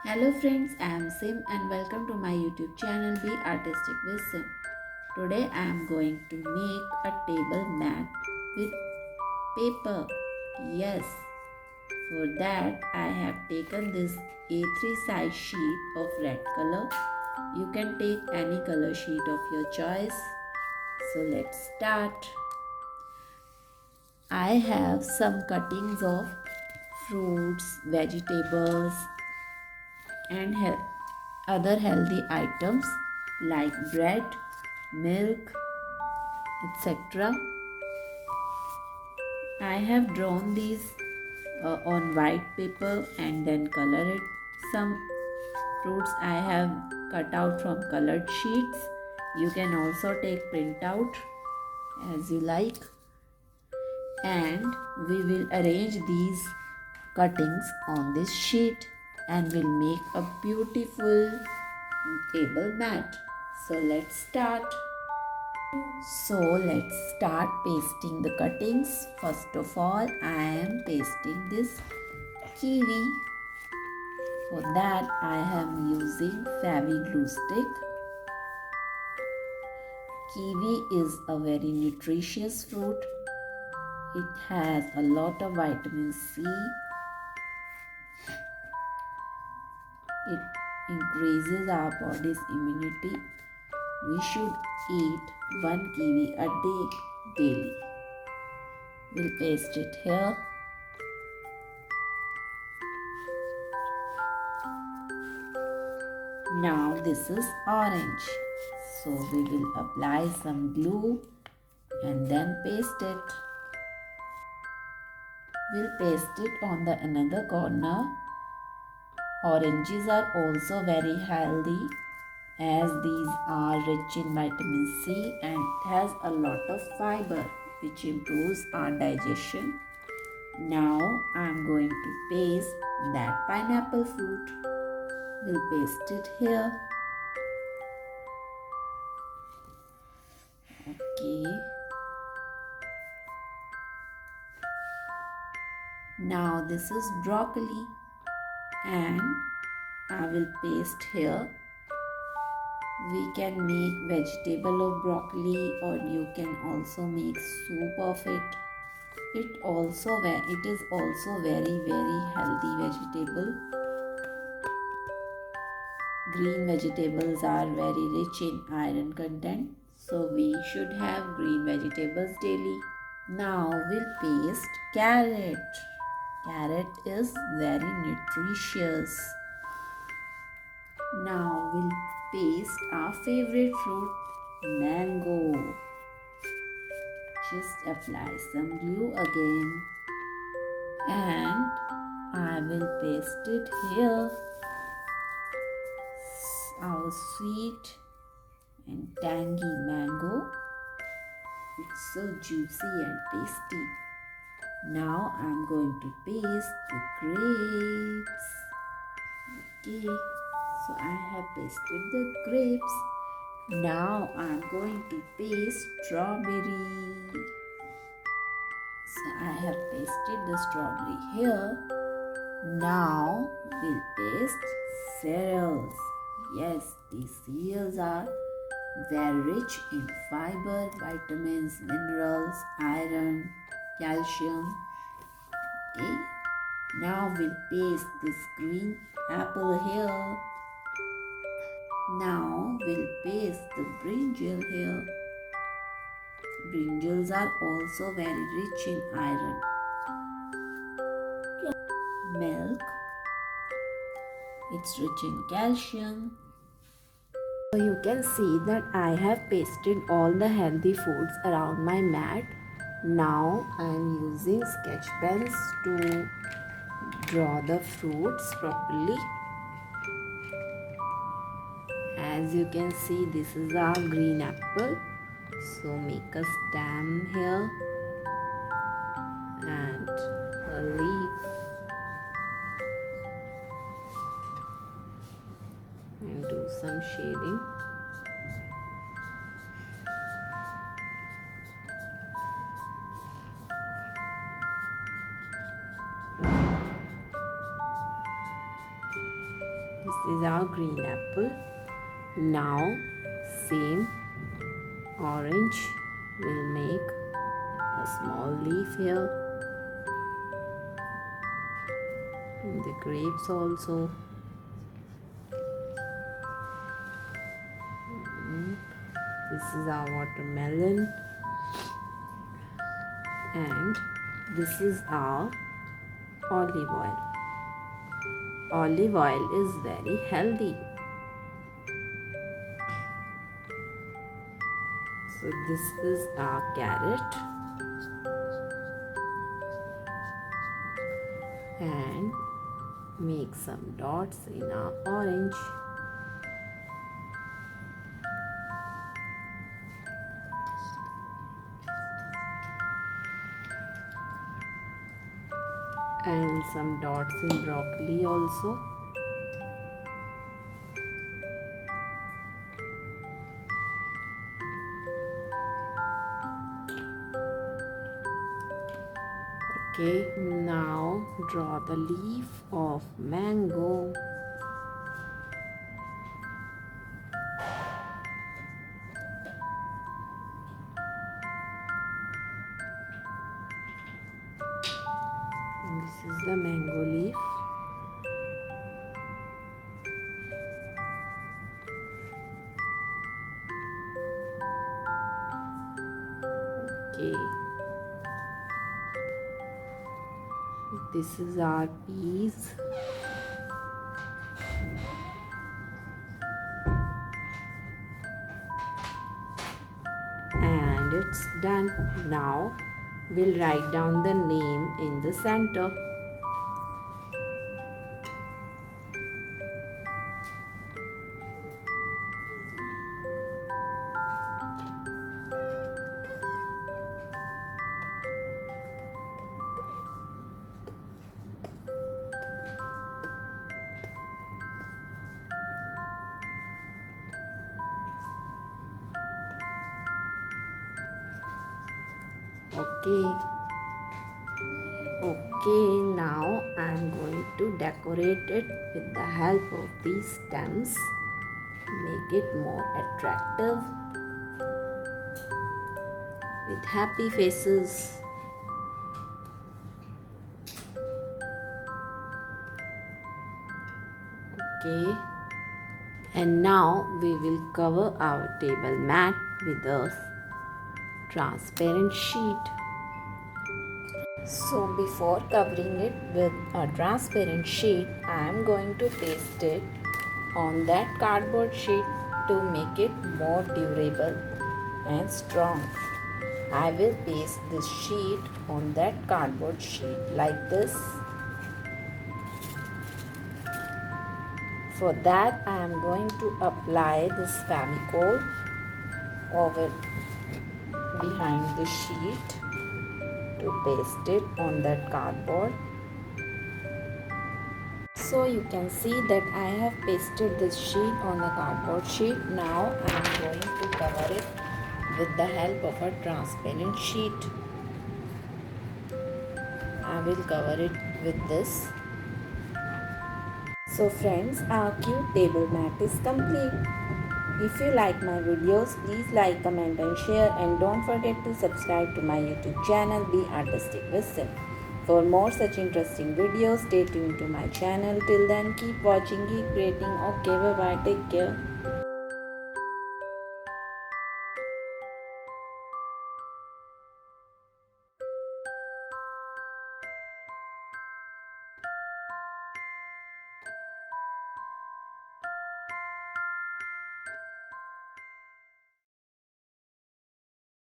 Hello friends, I am Sim and welcome to my YouTube channel Be Artistic with Sim. Today I am going to make a table mat with paper. Yes, for that I have taken this A3 size sheet of red color. You can take any color sheet of your choice. So let's start. I have some cuttings of fruits, vegetables and other healthy items like bread, milk, etc. I have drawn these on white paper and then color it. Some fruits I have cut out from colored sheets. You can also take printout as you like, and we will arrange these cuttings on this sheet and will make a beautiful table mat. So let's start. So let's start pasting the cuttings. First of all, I am pasting this kiwi. For that, I am using Fabi glue stick. Kiwi is a very nutritious fruit. It has a lot of vitamin C. It increases our body's immunity. We should eat one kiwi a day daily. We'll paste it here. Now this is orange. So we will apply some glue and then paste it. We'll paste it on the another corner. Oranges are also very healthy as these are rich in vitamin C and it has a lot of fiber which improves our digestion. Now I am going to paste that pineapple fruit. We'll paste it here. Okay. Now this is broccoli and I will paste here. We can make vegetable of broccoli or you can also make soup of it. It is also very healthy vegetable. Green vegetables are very rich in iron content, so we should have green vegetables daily. Now we'll paste carrot. Carrot is very nutritious. Now we'll paste our favorite fruit, mango. Just apply some glue again and I will paste it here. Our sweet and tangy mango. It's so juicy and tasty. Now I'm going to paste the grapes. Okay, so I have pasted the grapes. Now I'm going to paste strawberry. So I have pasted the strawberry here. Now we'll paste cereals. Yes, these cereals are very rich in fiber, vitamins, minerals, iron, calcium. Okay. Now we'll paste this green apple here. Now we'll paste the brinjal here. Brinjals are also very rich in iron. Milk, it's rich in calcium. So you can see that I have pasted all the healthy foods around my mat. Now I am using sketch pens to draw the fruits properly. As you can see, this is our green apple. So make a stem here and a leaf and do some shading. This is our green apple. Now same orange will make a small leaf here. And the grapes also. This is our watermelon. And this is our olive oil. Olive oil is very healthy. So this is our carrot. And make some dots in our orange. And some dots in broccoli also. Okay, now draw the leaf of mango. And this is the mango leaf. Okay. This is our peas. And it's done. Now we'll write down the name in the center. Okay, now I'm going to decorate it with the help of these stems. Make it more attractive with happy faces. Okay, and now we will cover our table mat with a transparent sheet. So before covering it with a transparent sheet, I am going to paste it on that cardboard sheet to make it more durable and strong. I will paste this sheet on that cardboard sheet like this. For that, I am going to apply this Famicol over behind the sheet to paste it on that cardboard. So you can see that I have pasted this sheet on the cardboard sheet. Now I am going to cover it with the help of a transparent sheet. I will cover it with this. So friends, our cute table mat is complete. If you like my videos, please like, comment and share, and don't forget to subscribe to my YouTube channel Be Artistic with Sim. For more such interesting videos, stay tuned to my channel. Till then, keep watching, keep creating. Okay, bye bye, take care.